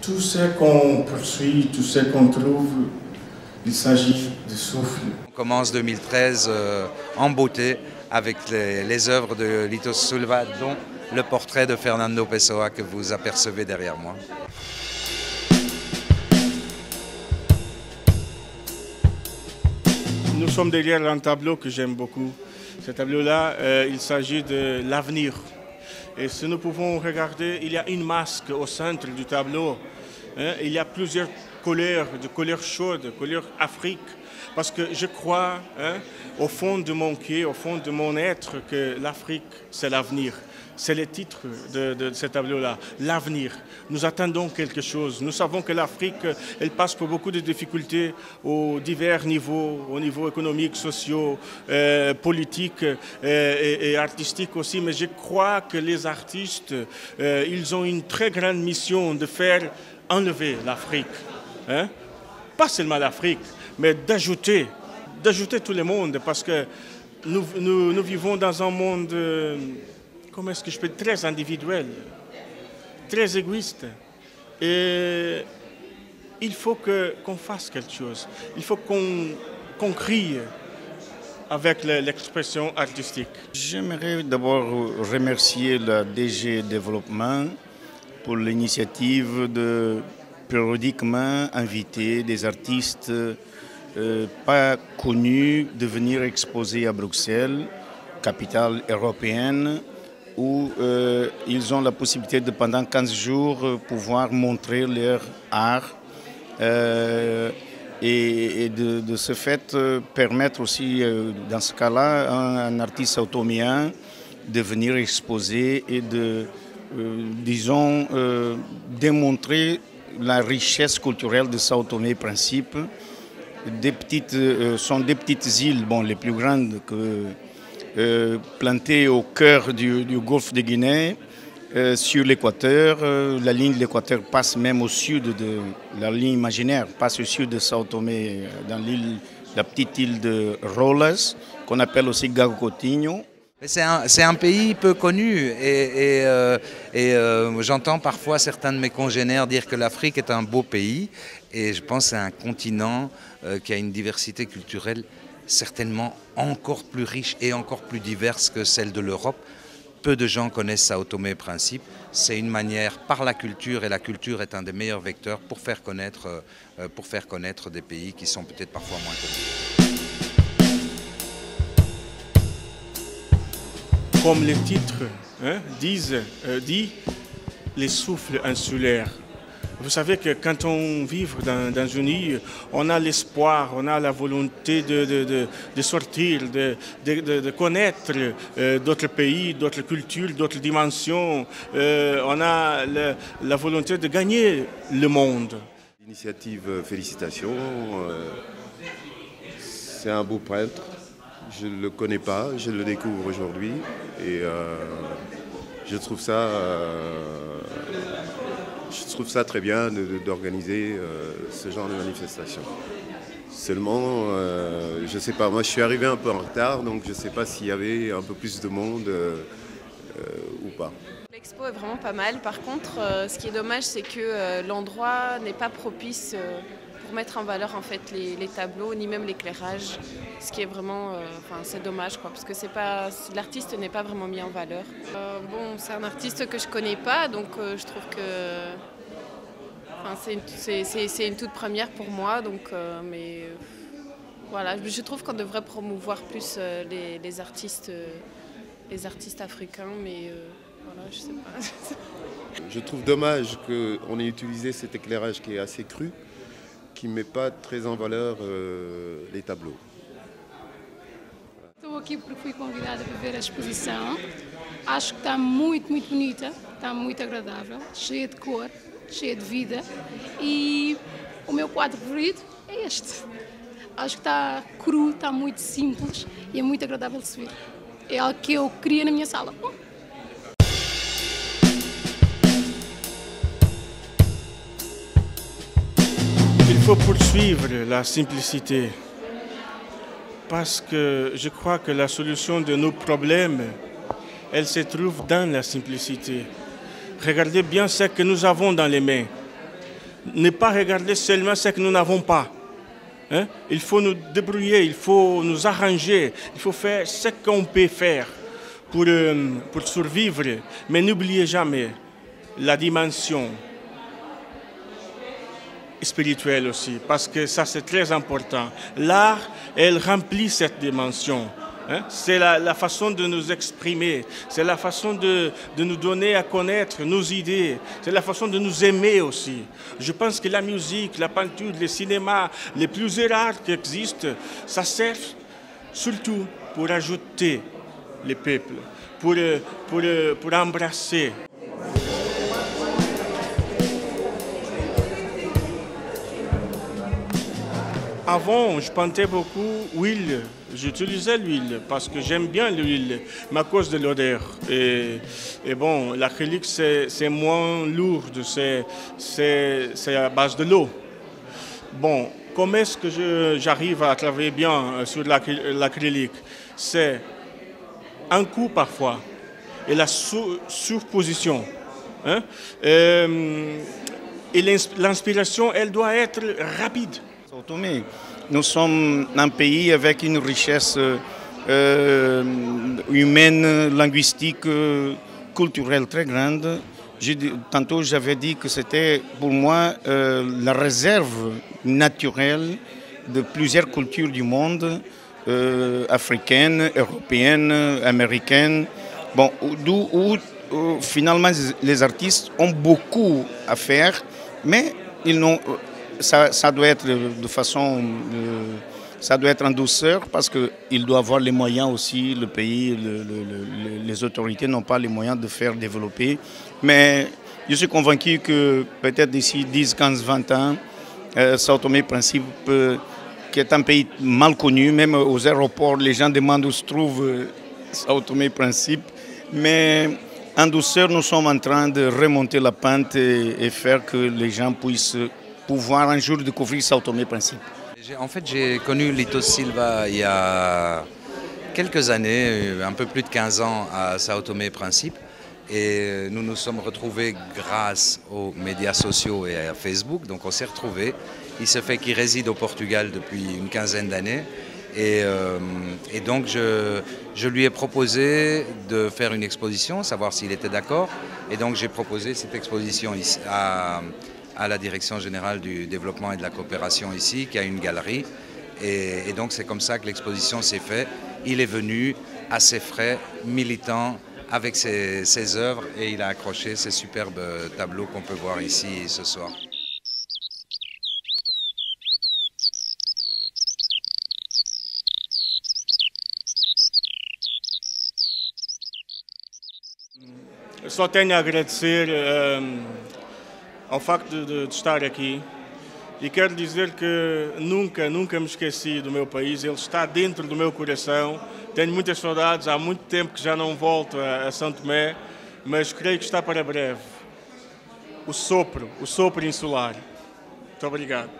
Tout ce qu'on poursuit, tout ce qu'on trouve, il s'agit de souffle. On commence 2013 en beauté avec les œuvres de Lito Silva, dont le portrait de Fernando Pessoa que vous apercevez derrière moi. Nous sommes derrière un tableau que j'aime beaucoup. Ce tableau-là, il s'agit de l'avenir. Et si nous pouvons regarder, il y a une masque au centre du tableau. Il y a plusieurs couleurs, de couleurs chaudes, de couleurs Afrique. Parce que je crois, au fond de mon cœur, au fond de mon être, que l'Afrique, c'est l'avenir. C'est le titre de ce tableau-là, l'avenir. Nous attendons quelque chose. Nous savons que l'Afrique, elle passe par beaucoup de difficultés aux divers niveaux, au niveau économique, social, politique et artistique aussi. Mais je crois que les artistes, ils ont une très grande mission de faire enlever l'Afrique. Pas seulement l'Afrique, mais d'ajouter tout le monde. Parce que nous vivons dans un monde... comment est-ce que je peux dire, très individuel, très égoïste. Et il faut qu'on fasse quelque chose. Il faut qu'on crie avec l'expression artistique. J'aimerais d'abord remercier la DG Développement pour l'initiative de périodiquement inviter des artistes pas connus de venir exposer à Bruxelles, capitale européenne, où ils ont la possibilité de, pendant 15 jours, pouvoir montrer leur art et de ce fait permettre aussi, dans ce cas-là, un artiste automéen de venir exposer et de, disons, démontrer la richesse culturelle de Sao Tomé et Principe. Sont des petites îles, bon, les plus grandes que... planté au cœur du golfe de Guinée, sur l'équateur. La ligne de l'équateur passe même au sud de la ligne imaginaire, passe au sud de Sao Tomé, dans la petite île de Rolas, qu'on appelle aussi Gagotinho. C'est un pays peu connu et j'entends parfois certains de mes congénères dire que l'Afrique est un beau pays et je pense que c'est un continent qui a une diversité culturelle certainement encore plus riche et encore plus diverse que celle de l'Europe. Peu de gens connaissent Sao Tomé et Principe. C'est une manière par la culture, et la culture est un des meilleurs vecteurs pour faire connaître des pays qui sont peut-être parfois moins connus. Comme le titre dit, les souffles insulaires. Vous savez que quand on vit dans une île, on a l'espoir, on a la volonté de sortir, de connaître d'autres pays, d'autres cultures, d'autres dimensions. On a la volonté de gagner le monde. L'initiative, félicitations. C'est un beau peintre. Je ne le connais pas, je le découvre aujourd'hui. Et je trouve ça très bien d'organiser ce genre de manifestation. Seulement, je ne sais pas, moi je suis arrivé un peu en retard, donc je ne sais pas s'il y avait un peu plus de monde ou pas. L'expo est vraiment pas mal. Par contre, ce qui est dommage, c'est que l'endroit n'est pas propice pour mettre en valeur en fait les tableaux, ni même l'éclairage. Ce qui est vraiment, c'est dommage quoi, parce que l'artiste n'est pas vraiment mis en valeur. Bon, c'est un artiste que je connais pas, donc je trouve que c'est une toute première pour moi, donc mais voilà, je trouve qu'on devrait promouvoir plus les artistes africains, mais voilà, je sais pas. Je trouve dommage qu'on ait utilisé cet éclairage qui est assez cru, qui ne met pas très en valeur les tableaux. Estou aqui porque fui convidada para ver a exposição. Acho que está muito, muito bonita, está muito agradável, cheia de cor, cheia de vida. E o meu quadro favorito é este. Acho que está cru, está muito simples e é muito agradável de se ver. É algo que eu queria na minha sala. Il faut poursuivre la simplicité. Parce que je crois que la solution de nos problèmes, elle se trouve dans la simplicité. Regardez bien ce que nous avons dans les mains. ne pas regarder seulement ce que nous n'avons pas. Hein? Il faut nous débrouiller, il faut nous arranger, il faut faire ce qu'on peut faire pour survivre. Mais n'oubliez jamais la dimension spirituelle aussi, parce que ça c'est très important. L'art, elle remplit cette dimension. Hein? C'est la façon de nous exprimer, c'est la façon de nous donner à connaître nos idées, c'est la façon de nous aimer aussi. Je pense que la musique, la peinture, le cinéma, les plusieurs arts qui existent, ça sert surtout pour ajouter les peuples, pour embrasser. Avant, je peintais beaucoup l'huile. J'utilisais l'huile parce que j'aime bien l'huile, mais à cause de l'odeur. Et bon, l'acrylique, c'est moins lourd, c'est à base de l'eau. Bon, comment est-ce que j'arrive à travailler bien sur l'acrylique? C'est un coup parfois et la surposition. Hein? Et l'inspiration, elle doit être rapide. Sao Tomé, nous sommes un pays avec une richesse humaine, linguistique, culturelle très grande. Tantôt, j'avais dit que c'était pour moi la réserve naturelle de plusieurs cultures du monde, africaines, européennes, américaines. Bon, où finalement les artistes ont beaucoup à faire, mais ils n'ont... Ça doit être de façon, ça doit être en douceur parce qu'il doit avoir les moyens aussi, le pays, les autorités n'ont pas les moyens de faire développer. Mais je suis convaincu que peut-être d'ici 10, 15, 20 ans, Sao Tomé Principe, qui est un pays mal connu, même aux aéroports, les gens demandent où se trouve Sao Tomé Principe. Mais en douceur, nous sommes en train de remonter la pente et faire que les gens puissent pouvoir un jour découvrir Sao Tomé Principe. En fait, j'ai connu Lito Silva il y a quelques années, un peu plus de 15 ans à Sao Tomé Principe. Et nous nous sommes retrouvés grâce aux médias sociaux et à Facebook. Donc on s'est retrouvés. Il se fait qu'il réside au Portugal depuis une quinzaine d'années. Et donc je lui ai proposé de faire une exposition, savoir s'il était d'accord. Et donc j'ai proposé cette exposition ici à la Direction générale du développement et de la coopération ici, qui a une galerie. Et donc c'est comme ça que l'exposition s'est faite. Il est venu à ses frais, militant, avec ses œuvres, et il a accroché ces superbes tableaux qu'on peut voir ici ce soir. Só tenho a agradecer ao facto de estar aqui e quero dizer que nunca me esqueci do meu país, ele está dentro do meu coração. Tenho muitas saudades, há muito tempo que já não volto a São Tomé, mas creio que está para breve. O sopro insular. Muito obrigado.